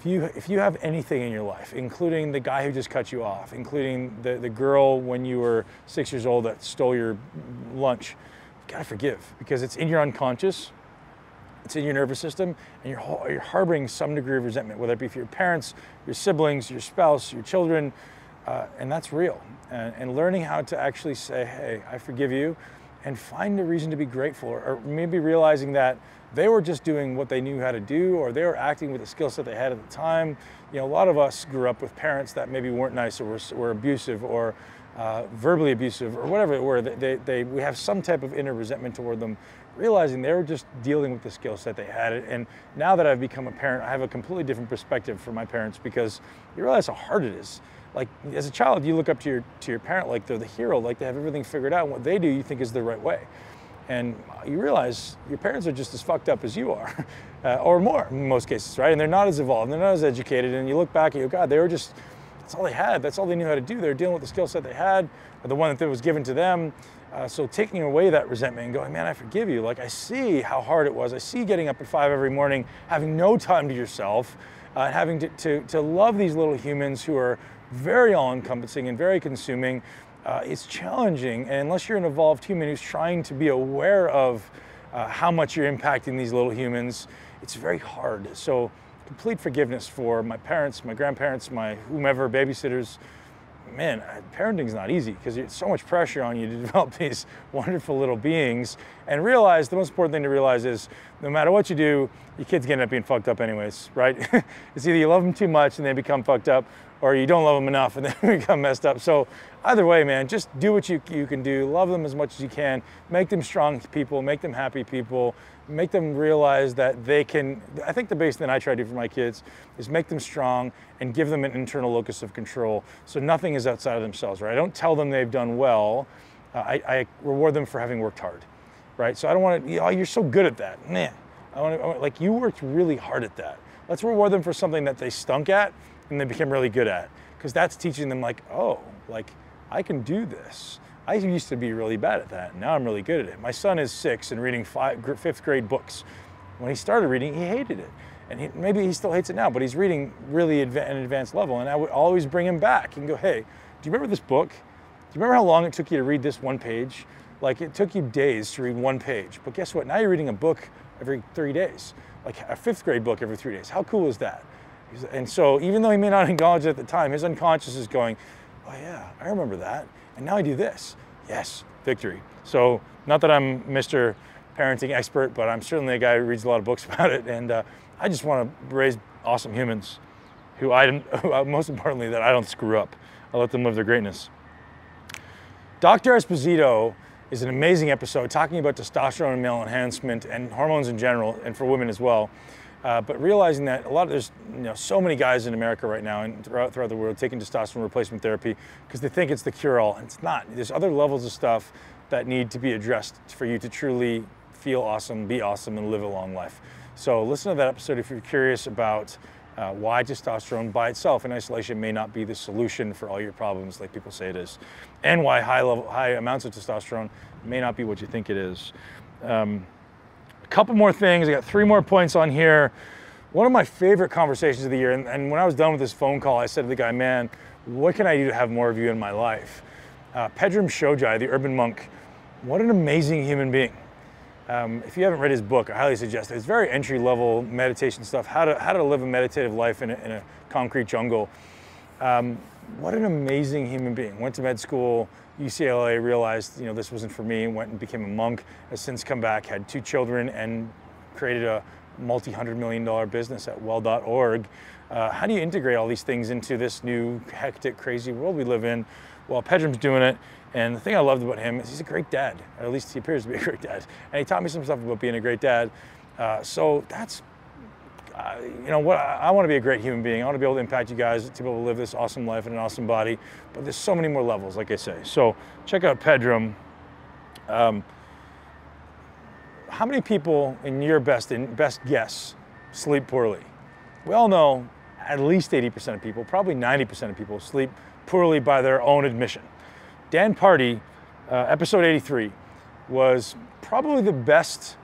If you have anything in your life, including the guy who just cut you off, including the girl when you were 6 years old that stole your lunch, you gotta forgive, because it's in your unconscious, it's in your nervous system, and you're harboring some degree of resentment, whether it be for your parents, your siblings, your spouse, your children, and that's real. And learning how to actually say, hey, I forgive you, and find a reason to be grateful, or maybe realizing that they were just doing what they knew how to do, or they were acting with the skill set they had at the time. You know, a lot of us grew up with parents that maybe weren't nice, or were abusive, or verbally abusive, or whatever it were. We have some type of inner resentment toward them, realizing they were just dealing with the skill set they had. And now that I've become a parent, I have a completely different perspective from my parents, because you realize how hard it is. Like, as a child, you look up to your parent like they're the hero, like they have everything figured out, and what they do you think is the right way. And you realize your parents are just as fucked up as you are, or more in most cases, right? And they're not as evolved, they're not as educated, and you look back and you go, God, that's all they had, that's all they knew how to do. They were dealing with the skill set they had, or the one that was given to them. So taking away that resentment and going, man, I forgive you. Like, I see how hard it was. I see getting up at 5 every morning, having no time to yourself, having to love these little humans who are very all-encompassing and very consuming. It's challenging, and unless you're an evolved human who's trying to be aware of how much you're impacting these little humans, it's very hard. So complete forgiveness for my parents, my grandparents, my whomever, babysitters. Man, parenting's not easy, because there's so much pressure on you to develop these wonderful little beings, and realize the most important thing to realize is no matter what you do, your kids end up being fucked up anyways, right? It's either you love them too much and they become fucked up, or you don't love them enough and they become messed up. So either way, man, just do what you can do. Love them as much as you can. Make them strong people, make them happy people, make them realize that they can. I think the biggest thing I try to do for my kids is make them strong and give them an internal locus of control, so nothing is outside of themselves, right? I don't tell them they've done well. I reward them for having worked hard, right? So I don't want to, oh, you're so good at that. Man, I want like, you worked really hard at that. Let's reward them for something that they stunk at and they became really good at, because that's teaching them, like, oh, like, I can do this. I used to be really bad at that, and now I'm really good at it. My son is 6 and reading 5th grade books. When he started reading, he hated it. And maybe he still hates it now, but he's reading really at an advanced level. And I would always bring him back and go, hey, do you remember this book? Do you remember how long it took you to read this one page? Like, it took you days to read one page. But guess what? Now you're reading a book every 3 days, like a 5th grade book every 3 days. How cool is that? And so even though he may not acknowledge it at the time, his unconscious is going, oh yeah, I remember that. And now I do this. Yes, victory. So not that I'm Mr. Parenting expert, but I'm certainly a guy who reads a lot of books about it. And I just want to raise awesome humans who most importantly, that I don't screw up. I let them live their greatness. Dr. Esposito is an amazing episode talking about testosterone and male enhancement and hormones in general, and for women as well. But realizing that there's so many guys in America right now and throughout the world taking testosterone replacement therapy because they think it's the cure-all, and it's not. There's other levels of stuff that need to be addressed for you to truly feel awesome, be awesome, and live a long life. So listen to that episode if you're curious about why testosterone by itself in isolation may not be the solution for all your problems like people say it is, and why high amounts of testosterone may not be what you think it is. A couple more things. I got 3 more points on here. One of my favorite conversations of the year, and when I was done with this phone call, I said to the guy, man, what can I do to have more of you in my life? Pedram Shojai, the urban monk, what an amazing human being. If you haven't read his book, I highly suggest it. It's very entry-level meditation stuff, how to live a meditative life in a concrete jungle. What an amazing human being. Went to med school, UCLA, realized this wasn't for me, went and became a monk, has since come back, had 2 children, and created a multi-$100-million business at well.org. How do you integrate all these things into this new hectic, crazy world we live in? Well, Pedram's doing it, and the thing I loved about him is he's a great dad, or at least he appears to be a great dad. And he taught me some stuff about being a great dad. So that's, what I want to be a great human being. I want to be able to impact you guys, to be able to live this awesome life in an awesome body. But there's so many more levels, like I say. So check out Pedram. How many people, in your best guess, sleep poorly? We all know at least 80% of people, probably 90% of people, sleep poorly by their own admission. Dan Party, episode 83, was probably the best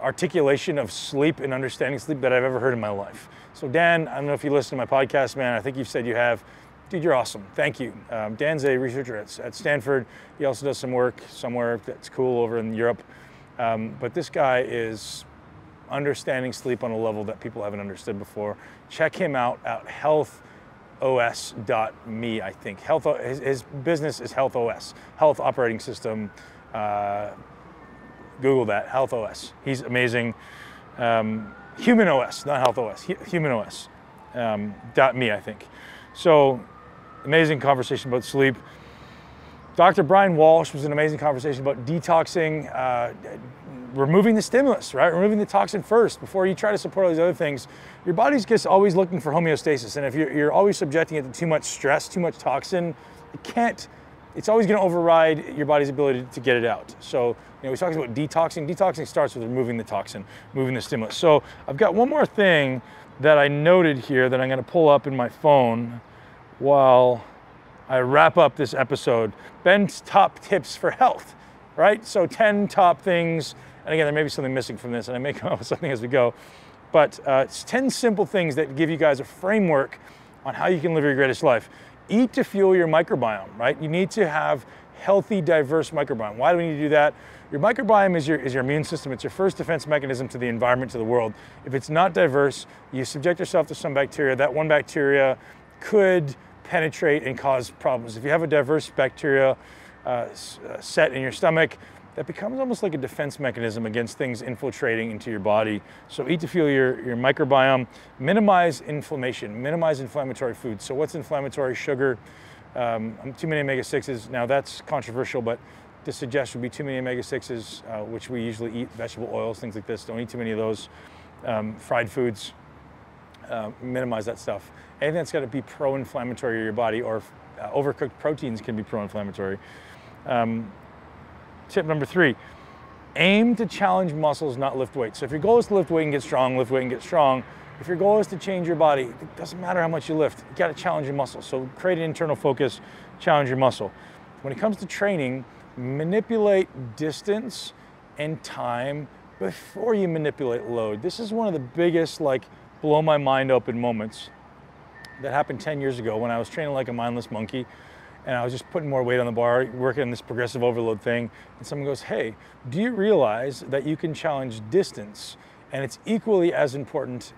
articulation of sleep and understanding sleep that I've ever heard in my life. So Dan, I don't know if you listen to my podcast, man. I think you've said you have. Dude, you're awesome. Thank you. Dan's a researcher at Stanford. He also does some work somewhere that's cool over in Europe. But this guy is understanding sleep on a level that people haven't understood before. Check him out at healthos.me, I think. His business is HealthOS, Health Operating System. Google that, HealthOS. He's amazing. HumanOS, not HealthOS, HumanOS. .me, I think. So, amazing conversation about sleep. Dr. Brian Walsh was an amazing conversation about detoxing, removing the stimulus, right? Removing the toxin first before you try to support all these other things. Your body's just always looking for homeostasis. And if you're always subjecting it to too much stress, too much toxin, it's always going to override your body's ability to get it out. So, we talked about detoxing. Detoxing starts with removing the toxin, moving the stimulus. So I've got one more thing that I noted here that I'm going to pull up in my phone while I wrap up this episode. Ben's top tips for health, right? So 10 top things, and again, there may be something missing from this, and I may come up with something as we go, but it's 10 simple things that give you guys a framework on how you can live your greatest life. Eat to fuel your microbiome, right? You need to have healthy, diverse microbiome. Why do we need to do that? Your microbiome is your immune system. It's your first defense mechanism to the environment, to the world. If it's not diverse, you subject yourself to some bacteria. That one bacteria could penetrate and cause problems. If you have a diverse bacteria set in your stomach, that becomes almost like a defense mechanism against things infiltrating into your body. So eat to fuel your microbiome. Minimize inflammation, minimize inflammatory foods. So what's inflammatory? Sugar, too many omega-6s. Now that's controversial, but to suggest would be too many omega-6s, which we usually eat, vegetable oils, things like this. Don't eat too many of those. Fried foods, minimize that stuff. Anything that's got to be pro-inflammatory to your body, or overcooked proteins can be pro-inflammatory. Tip number 3, aim to challenge muscles, not lift weights. So if your goal is to lift weight and get strong, lift weight and get strong. If your goal is to change your body, it doesn't matter how much you lift. You got to challenge your muscle. So create an internal focus, challenge your muscle. When it comes to training, manipulate distance and time before you manipulate load. This is one of the biggest, blow my mind open moments that happened 10 years ago when I was training like a mindless monkey, and I was just putting more weight on the bar, working on this progressive overload thing, and someone goes, hey, do you realize that you can challenge distance and it's equally as important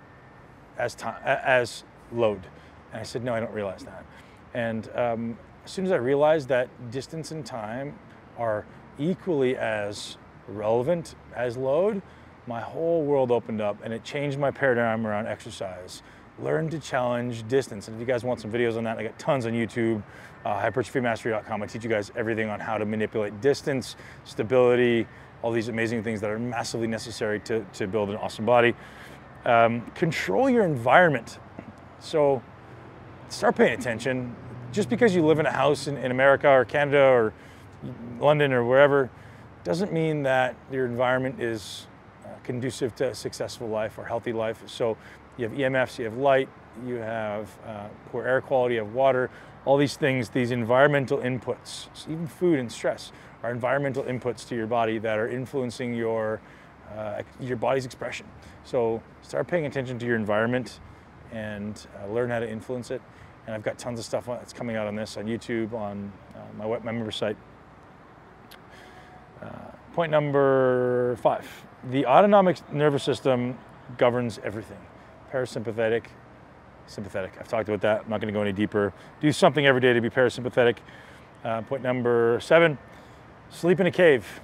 as time, as load? And I said, no, I don't realize that. And as soon as I realized that distance and time are equally as relevant as load, my whole world opened up, and it changed my paradigm around exercise. Learn to challenge distance. And if you guys want some videos on that, I got tons on YouTube, hypertrophymastery.com. I teach you guys everything on how to manipulate distance, stability, all these amazing things that are massively necessary to build an awesome body. Control your environment. So start paying attention. Just because you live in a house in America or Canada or London or wherever, doesn't mean that your environment is conducive to a successful life or healthy life. So you have EMFs, you have light, you have poor air quality, you have water, all these things, these environmental inputs, even food and stress are environmental inputs to your body that are influencing your body's expression. So start paying attention to your environment and learn how to influence it. And I've got tons of stuff that's coming out on this on YouTube, on my member site. Point number 5, the autonomic nervous system governs everything. Parasympathetic, sympathetic. I've talked about that. I'm not going to go any deeper. Do something every day to be parasympathetic. Point number 7, sleep in a cave.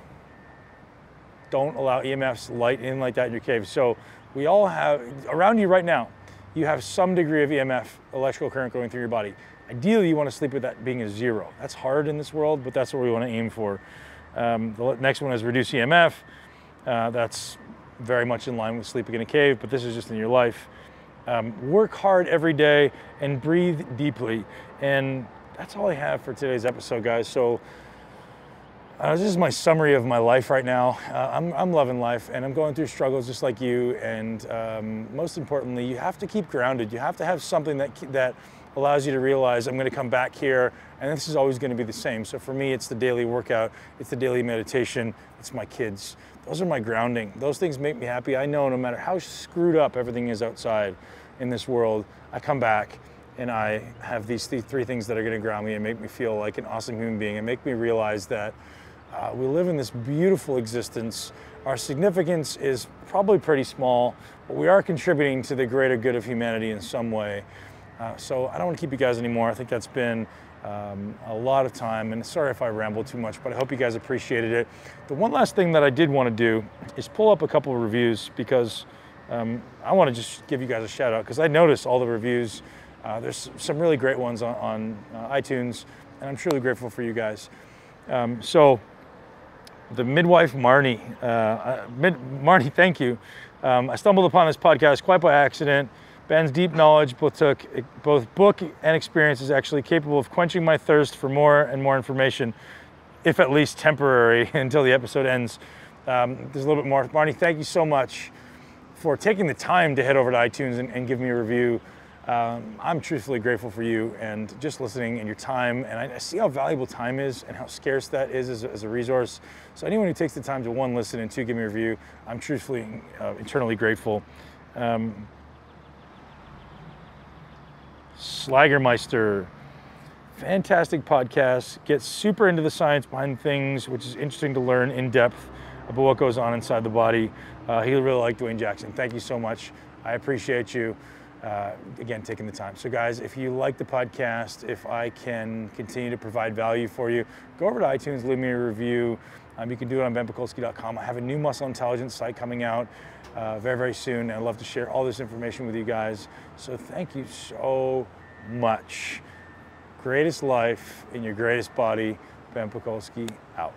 Don't allow EMFs, light in like that in your cave. So we all have, around you right now, you have some degree of EMF, electrical current going through your body. Ideally, you want to sleep with that being a 0. That's hard in this world, but that's what we want to aim for. The next one is reduce EMF. That's very much in line with sleeping in a cave, but this is just in your life. Work hard every day and breathe deeply. And that's all I have for today's episode, guys. So this is my summary of my life right now. I'm loving life, and I'm going through struggles just like you. And most importantly, you have to keep grounded. You have to have something that allows you to realize I'm going to come back here, and this is always going to be the same. So for me, it's the daily workout, it's the daily meditation, it's my kids. Those are my grounding. Those things make me happy. I know no matter how screwed up everything is outside in this world, I come back and I have these 3 things that are going to ground me and make me feel like an awesome human being and make me realize that we live in this beautiful existence. Our significance is probably pretty small, but we are contributing to the greater good of humanity in some way. So I don't want to keep you guys anymore. I think that's been a lot of time, and sorry if I rambled too much, but I hope you guys appreciated it. The one last thing that I did want to do is pull up a couple of reviews, because I want to just give you guys a shout out, because I noticed all the reviews. There's some really great ones on iTunes, and I'm truly grateful for you guys. So the midwife Marnie, Marnie, thank you. I stumbled upon this podcast quite by accident. Ben's deep knowledge, both book and experience, is actually capable of quenching my thirst for more and more information, if at least temporary, until the episode ends. There's a little bit more. Marnie, thank you so much for taking the time to head over to iTunes and give me a review. I'm truthfully grateful for you and just listening and your time. And I see how valuable time is and how scarce that is as a resource. So anyone who takes the time to 1, listen, and 2, give me a review, I'm truthfully, eternally grateful. Slagermeister, fantastic podcast, gets super into the science behind things, which is interesting to learn in depth about what goes on inside the body. He really liked Dwayne Jackson. Thank you so much. I appreciate you, again, taking the time. So guys, if you like the podcast, if I can continue to provide value for you, go over to iTunes, leave me a review. You can do it on benpakulski.com. I have a new muscle intelligence site coming out very, very soon, and I'd love to share all this information with you guys. So thank you so much. Greatest life in your greatest body. Ben Pakulski out.